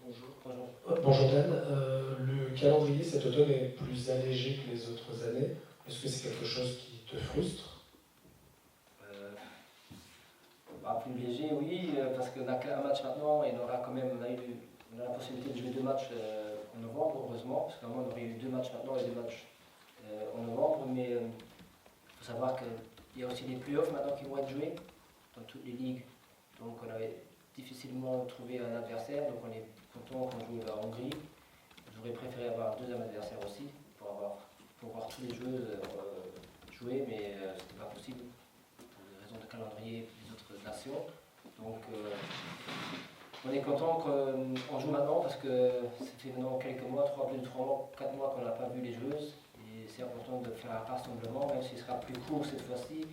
Bonjour. Bonjour. Bonjour Dan. Le calendrier cet automne est plus allégé que les autres années. Est-ce que c'est quelque chose qui te frustre? Plus léger, oui, parce qu'on n'a qu'un match maintenant et on aura quand même on a la possibilité de jouer 2 matchs en novembre, heureusement, parce qu'avant on aurait eu 2 matchs maintenant et 2 matchs en novembre, mais il faut savoir qu'il y a aussi les playoffs maintenant qui vont être joués dans toutes les ligues, donc on avait difficilement trouvé un adversaire, donc on est content qu'on joue la Hongrie. J'aurais préféré avoir un deuxième adversaire aussi pour voir tous les jeux jouer, mais c'était pas possible pour des raisons de calendrier des autres nations. Donc on est content qu'on joue maintenant parce que ça fait maintenant quelques mois, plus de 3 mois, 4 mois qu'on n'a pas vu les joueuses. Et c'est important de faire un rassemblement, même s'il sera plus court cette fois-ci.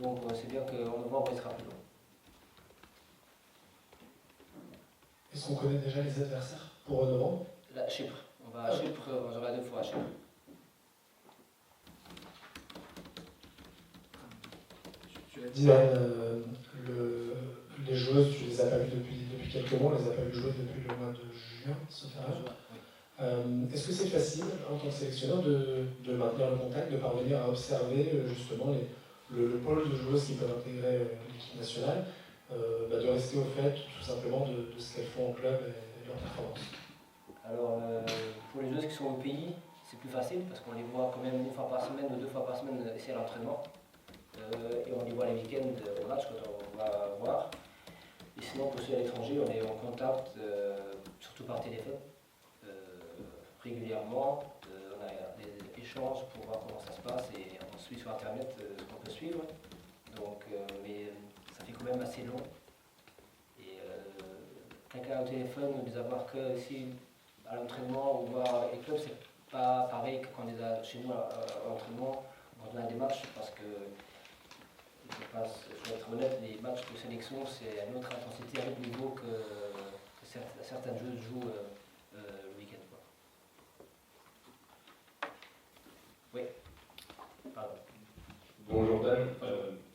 Donc c'est bien qu'en novembre il sera plus long. Est-ce qu'on connaît déjà les adversaires pour novembre? Là, Chypre. On va à Chypre, on jouera 2 fois à Chypre. Tu l'as dit, Dan, les joueuses, tu les as pas vues depuis quelques mois, on les a pas vues jouer depuis le mois de juin, sauf erreur. Est-ce que c'est facile, en tant que sélectionneur, de maintenir le contact, de parvenir à observer justement le pôle de joueuses qui peuvent intégrer l'équipe nationale, de rester au fait tout simplement de ce qu'elles font en club et leur performance? Alors, pour les joueuses qui sont au pays, c'est plus facile parce qu'on les voit quand même 1 fois par semaine ou 2 fois par semaine ici à l'entraînement. Et on les voit les week-ends au match quand on va voir. Et sinon, pour ceux à l'étranger, on est en contact, surtout par téléphone, régulièrement. On a des échanges pour voir comment ça se passe et on suit sur Internet ce qu'on peut suivre. Donc, mais ça fait quand même assez long. Et quelqu'un au téléphone, ne les avoir que ici à l'entraînement ou voir avec les clubs, c'est pas pareil que quand on les a chez nous à l'entraînement, quand on a des matchs, parce que je vais être honnête, les matchs de sélection, c'est une autre intensité, un autre niveau que certains jeux jouent le week-end. Oui. Pardon. Bonjour Dan.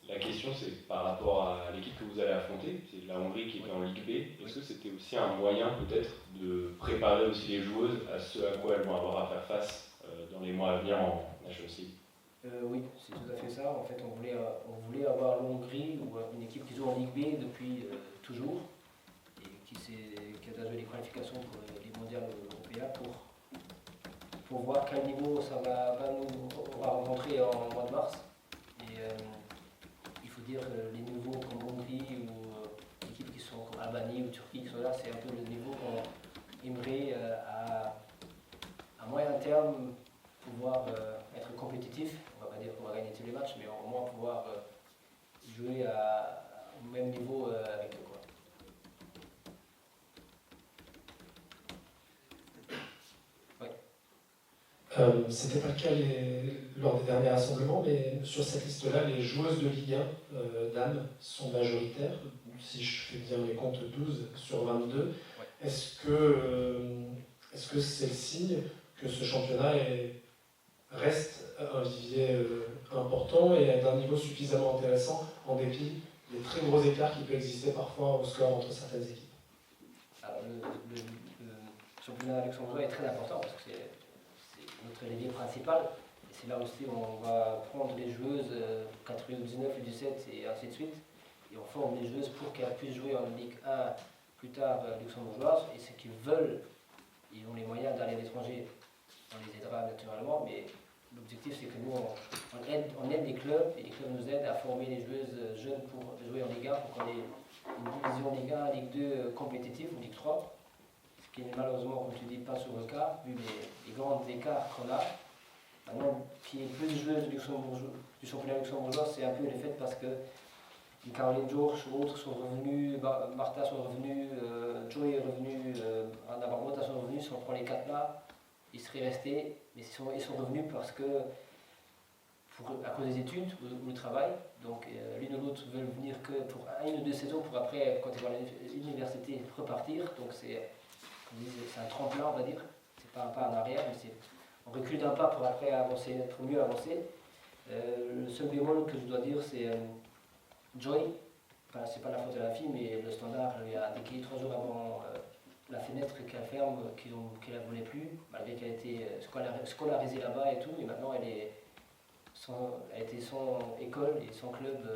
La question c'est par rapport à l'équipe que vous allez affronter, c'est la Hongrie qui est en Ligue B. Est-ce que c'était aussi un moyen peut-être de préparer aussi les joueuses à ce à quoi elles vont avoir à faire face dans les mois à venir en Nations League? Oui, c'est tout à fait ça. En fait, on voulait avoir l'Hongrie, ou une équipe qui joue en Ligue B depuis toujours, et qui a déjà joué les qualifications pour les mondiales européens pour voir quel niveau on va rencontrer en mois de mars. Et il faut dire les niveaux comme Hongrie ou équipes qui sont comme Albanie ou Turquie qui sont là, c'est un peu le niveau qu'on aimerait à moyen terme pouvoir être compétitif. On ne va pas dire qu'on va gagner tous les matchs, mais au moins pouvoir jouer au même niveau avec eux. C'était pas le cas lors des derniers rassemblements, mais sur cette liste-là, les joueuses de Ligue 1 dames sont majoritaires. Si je fais bien les comptes, 12 sur 22. Ouais. Est-ce que c'est le signe que ce championnat reste un vivier important et d'un niveau suffisamment intéressant en dépit des très gros écarts qui peuvent exister parfois au score entre certaines équipes? Alors, le championnat luxembourgeois est très important parce que c'est notre levier principal. Et c'est là aussi où on va prendre les joueuses 99 et 17 et ainsi de suite. Et on forme les joueuses pour qu'elles puissent jouer en Ligue 1 plus tard luxembourgeoise. Et ceux qui veulent, ils ont les moyens d'aller à l'étranger, on les aidera naturellement. Mais l'objectif, c'est que nous, on aide les clubs et les clubs nous aident à former les joueuses jeunes pour jouer en Ligue 1, pour qu'on ait une division Ligue 1, Ligue 2 compétitive ou Ligue 3. Ce qui n'est malheureusement, comme tu dis, pas sur le cas, vu les grands écarts qu'on a. Maintenant, qu'il y ait plus de joueuses du championnat luxembourgeois, c'est un peu le fait parce que Caroline Georges ou autres sont revenus, Martha sont revenus, Joey est revenu, Anna Barbota sont revenus. Si on prend les 4 là, ils seraient restés, mais ils sont revenus parce que, à cause des études ou du travail. Donc l'une ou l'autre veulent venir que pour 1 ou 2 saisons pour après, quand ils vont à l'université, repartir. Donc c'est un tremplin, on va dire. C'est pas un pas en arrière, mais on recule d'un pas pour après avancer, pour mieux avancer. Le seul bémol que je dois dire, c'est Joy. Enfin, c'est pas la faute de la fille, mais le standard lui a indiqué 3 jours avant la fenêtre qu'elle ferme, qu'elle ne voulait plus, malgré qu'elle était scolarisée là-bas et tout, et maintenant elle a été sans école et sans club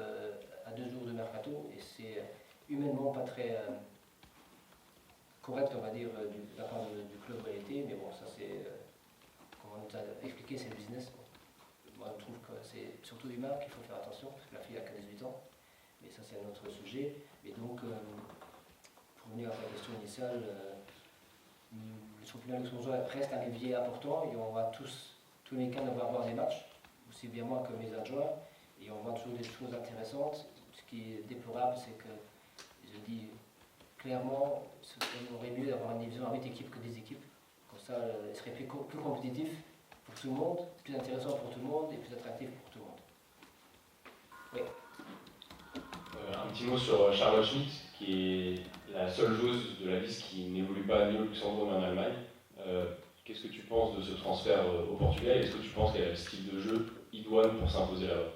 à 2 jours de mercato, et c'est humainement pas très correct, on va dire, de la part du club où elle était, mais bon, ça c'est, comme on nous a expliqué, c'est le business. Moi je trouve que c'est surtout humain qu'il faut faire attention, parce que la fille a que 18 ans, mais ça c'est un autre sujet. Et donc, pour revenir à ta question initiale, le championnat luxembourgeois reste un levier important et on va tous les week-ends avoir des matchs, aussi bien moi que mes adjoints, et on voit toujours des choses intéressantes. Ce qui est déplorable, c'est que, je dis clairement, il aurait mieux d'avoir une division à 8 équipes que 10 équipes. Comme ça, il serait plus compétitif pour tout le monde, plus intéressant pour tout le monde et plus attractif pour tout le monde. Oui. Un petit mot sur Charlotte Schmidt, qui est la seule joueuse de la liste qui n'évolue pas ni au Luxembourg ni en Allemagne. Qu'est-ce que tu penses de ce transfert au Portugal? Est-ce que tu penses qu'elle a le style de jeu idoine pour s'imposer là-bas?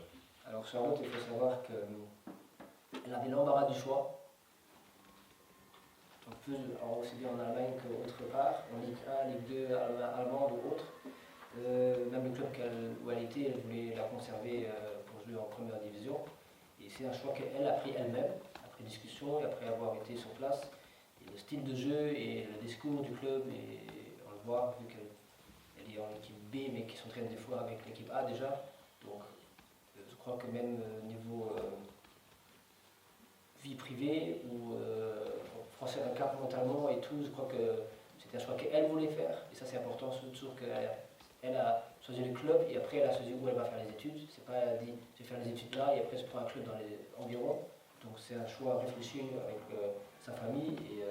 Alors Charlotte, il faut savoir qu'elle avait l'embarras du choix. On peut, aussi bien en Allemagne qu'autre part, en Ligue 1, Ligue 2, allemande ou autre. Même le club où elle était, elle voulait la conserver pour jouer en première division. Et c'est un choix qu'elle a pris elle-même, après discussion et après avoir été sur place. Et le style de jeu et le discours du club, et on le voit, vu qu'elle est en équipe B, mais qui s'entraîne des fois avec l'équipe A déjà. Donc je crois que même niveau vie privée ou français un cap mentalement et tout, je crois que c'était un choix qu'elle voulait faire. Et ça c'est important, surtout qu'elle a choisi le club et après elle a choisi où elle va faire les études. C'est pas elle a dit je vais faire les études là et après je prends un club dans les environs. Donc c'est un choix réfléchi avec sa famille et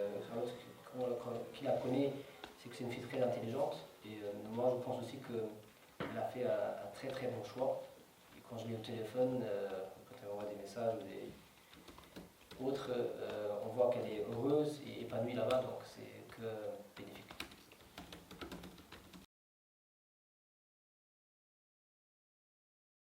qui la connaît, c'est que c'est une fille très intelligente et moi je pense aussi qu'elle a fait un très très bon choix. Et quand je l'ai au téléphone, quand elle envoie des messages ou des autres, on voit qu'elle est heureuse et épanouie là-bas, donc c'est que